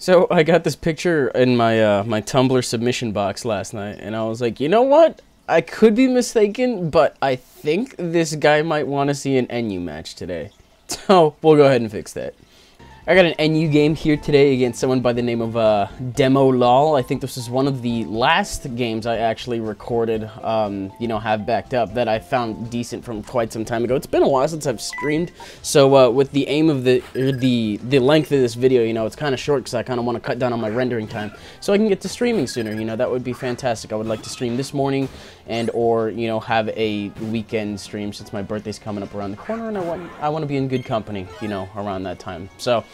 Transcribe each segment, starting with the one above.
So I got this picture in my my Tumblr submission box last night, and I was like, you know what? I could be mistaken, but I think this guy might want to see an NU match today. So we'll go ahead and fix that. I got an NU game here today against someone by the name of Demolol. I think this is one of the last games I actually recorded, you know, have backed up that I found decent from quite some time ago. It's been a while since I've streamed, so with the aim of the length of this video, you know, it's kind of short because I kind of want to cut down on my rendering time so I can get to streaming sooner. You know, that would be fantastic. I would like to stream this morning and or, you know, have a weekend stream since my birthday's coming up around the corner and I want to be in good company, you know, around that time. So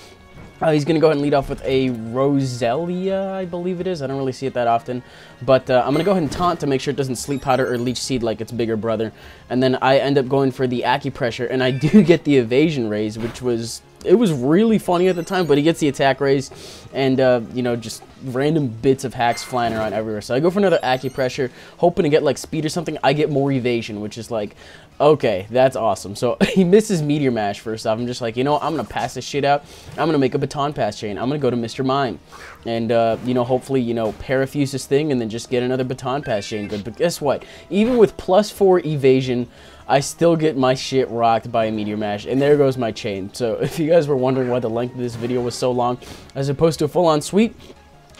he's going to go ahead and lead off with a Roselia, I believe it is. I don't really see it that often. But I'm going to go ahead and taunt to make sure it doesn't Sleep Powder or Leech Seed like its bigger brother. And then I end up going for the Acupressure, and I do get the Evasion Raise, which was... It was really funny at the time, but he gets the attack raise, and, you know, just random bits of hacks flying around everywhere. So I go for another Acupressure, hoping to get, like, speed or something. I get more evasion, which is like, okay, that's awesome. So he misses Meteor Mash first off. I'm just like, you know, I'm going to pass this shit out. I'm going to make a Baton Pass chain. I'm going to go to Mr. Mime. And, you know, hopefully, you know, parafuse this thing and then just get another Baton Pass chain good. But guess what? Even with +4 evasion, I still get my shit rocked by a Meteor Mash, and there goes my chain. So if you guys were wondering why the length of this video was so long, as opposed to a full-on sweep,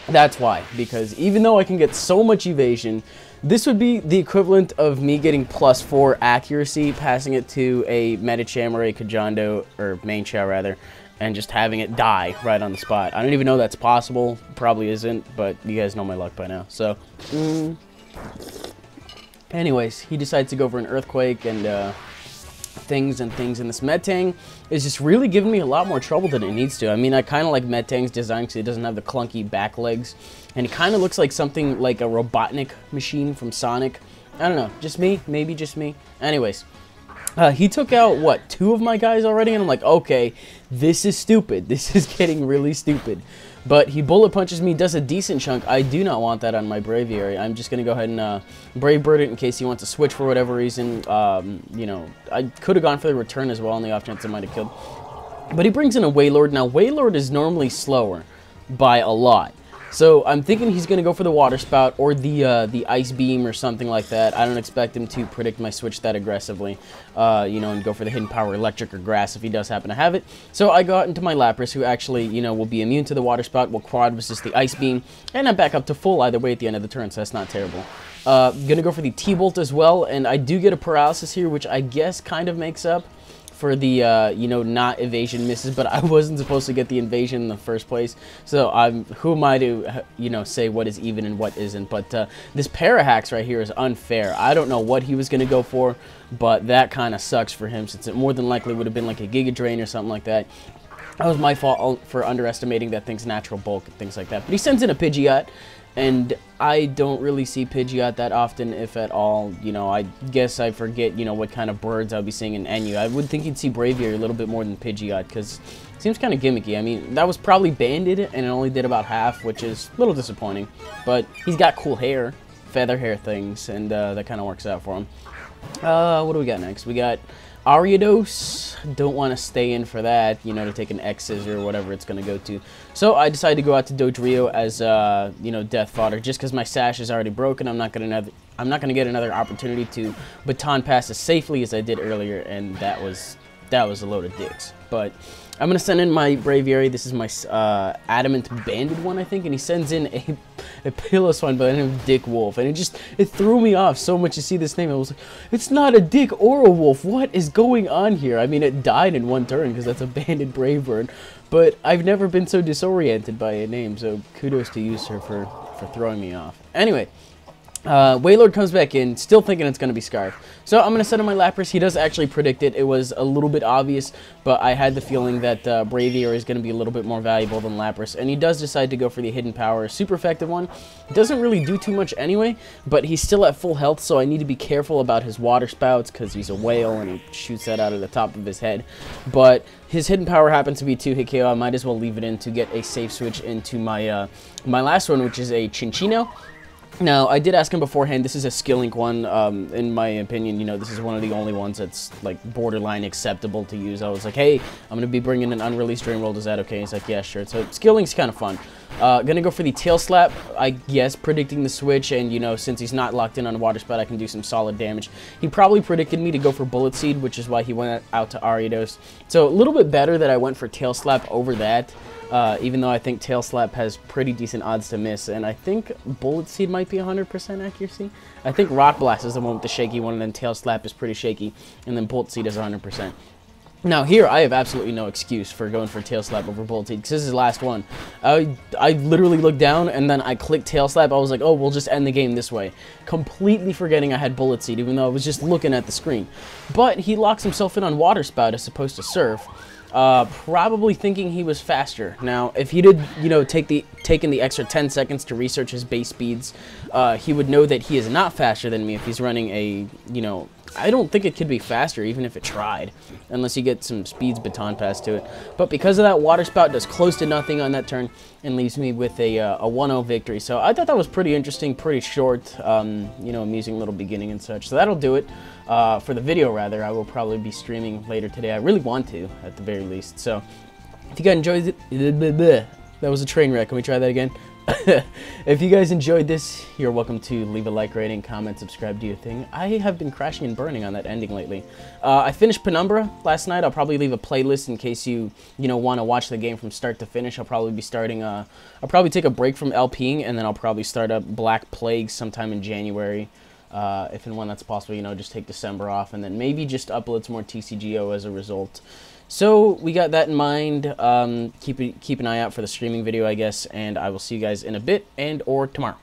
that's why. Because even though I can get so much evasion, this would be the equivalent of me getting +4 accuracy, passing it to a Medicham or a Kajando, or Main Chow rather, and just having it die right on the spot. I don't even know that's possible. Probably isn't, but you guys know my luck by now. So, anyways, he decides to go for an Earthquake and things, and this Metang is just really giving me a lot more trouble than it needs to. I mean, I kind of like Metang's design because it doesn't have the clunky back legs, and it kind of looks like something like a Robotnik machine from Sonic. I don't know, just me, maybe just me. Anyways, he took out, what, 2 of my guys already, and I'm like, okay, this is stupid. This is getting really stupid. But he bullet punches me, does a decent chunk. I do not want that on my Braviary. I'm just going to go ahead and Brave Bird it in case he wants to switch for whatever reason. You know, I could have gone for the return as well on the off chance it might have killed. But he brings in a Wailord. Now, Wailord is normally slower by a lot. So I'm thinking he's going to go for the Water Spout or the Ice Beam or something like that. I don't expect him to predict my switch that aggressively, you know, and go for the Hidden Power Electric or Grass if he does happen to have it. So I got into my Lapras, who actually, you know, will be immune to the Water Spout, will quad resist the Ice Beam, and I'm back up to full either way at the end of the turn, so that's not terrible. Gonna go for the T-Bolt as well, and I do get a Paralysis here, which I guess kind of makes up for the, you know, not evasion misses, but I wasn't supposed to get the invasion in the first place, so who am I to, you know, say what is even and what isn't. But this Parahax right here is unfair. I don't know what he was going to go for, but that kind of sucks for him, since it more than likely would have been like a Giga Drain or something like that. That was my fault for underestimating that thing's natural bulk and things like that. But he sends in a Pidgeot, and I don't really see Pidgeot that often, if at all. You know, I guess I forget, you know, what kind of birds I'll be seeing in NU. I would think you'd see Braviary a little bit more than Pidgeot, because it seems kind of gimmicky. I mean, that was probably banded, and it only did about half, which is a little disappointing. But he's got cool hair, feather hair things, and that kind of works out for him. What do we got next? We got Ariados. Don't want to stay in for that, you know, to take an X-Scissor or whatever it's going to go to. So I decided to go out to Dodrio as, you know, death fodder, just because my sash is already broken. I'm not going to get another opportunity to Baton Pass as safely as I did earlier, and that was a load of dicks. But I'm going to send in my Braviary. This is my Adamant Banded one, I think, and he sends in a Piloswine by the name of Dick Wolf, and it threw me off so much to see this name. I was like, it's not a Dick or a Wolf. What is going on here? I mean, it died in one turn because that's a Banded Brave Bird, but I've never been so disoriented by a name, so kudos to you, sir, for throwing me off. Anyway, Wailord comes back in, still thinking it's going to be Scarf. So I'm going to send in my Lapras. He does actually predict it. It was a little bit obvious, but I had the feeling that Braviary is going to be a little bit more valuable than Lapras. And he does decide to go for the Hidden Power, super effective one. Doesn't really do too much anyway, but he's still at full health, so I need to be careful about his Water Spouts because he's a whale and he shoots that out of the top of his head. But his Hidden Power happens to be 2-hit KO. I might as well leave it in to get a safe switch into my, my last one, which is a Chinchino. Now, I did ask him beforehand, this is a skill link one. In my opinion, you know, this is one of the only ones that's, like, borderline acceptable to use. I was like, hey, I'm going to be bringing an unreleased drain roll. Is that okay? He's like, yeah, sure. So, skill link's kind of fun. Gonna go for the tail slap, I guess, predicting the switch, and, you know, since he's not locked in on water spout, I can do some solid damage. He probably predicted me to go for bullet seed, which is why he went out to Ariados. So, a little bit better that I went for tail slap over that. Even though I think Tail Slap has pretty decent odds to miss, and I think Bullet Seed might be 100% accuracy. I think Rock Blast is the one with the shaky one, and then Tail Slap is pretty shaky, and then Bullet Seed is 100%. Now here, I have absolutely no excuse for going for Tail Slap over Bullet Seed, because this is the last one. I literally looked down, and then I clicked Tail Slap. I was like, oh, we'll just end the game this way. Completely forgetting I had Bullet Seed, even though I was just looking at the screen. But he locks himself in on Water Spout as opposed to Surf. Probably thinking he was faster. Now, if he did, you know, taken the extra 10 seconds to research his base speeds, he would know that he is not faster than me if he's running a, you know, I don't think it could be faster even if it tried, unless you get some speeds baton pass to it. But because of that, Water Spout does close to nothing on that turn and leaves me with a 1-0 victory. So I thought that was pretty interesting, pretty short, you know, amusing little beginning and such. So that'll do it. For the video, rather, I will probably be streaming later today. I really want to, at the very least. So, if you guys enjoyed it, that was a train wreck. Can we try that again? If you guys enjoyed this, you're welcome to leave a like, rating, comment, subscribe, do your thing. I have been crashing and burning on that ending lately. I finished Penumbra last night. I'll probably leave a playlist in case you know, want to watch the game from start to finish. I'll probably be starting, I'll probably take a break from LPing, and then I'll probably start up Black Plague sometime in January. If and when that's possible, you know, just take December off, and then maybe just upload some more TCGO as a result. So we got that in mind. Keep an eye out for the streaming video, I guess, and I will see you guys in a bit and or tomorrow.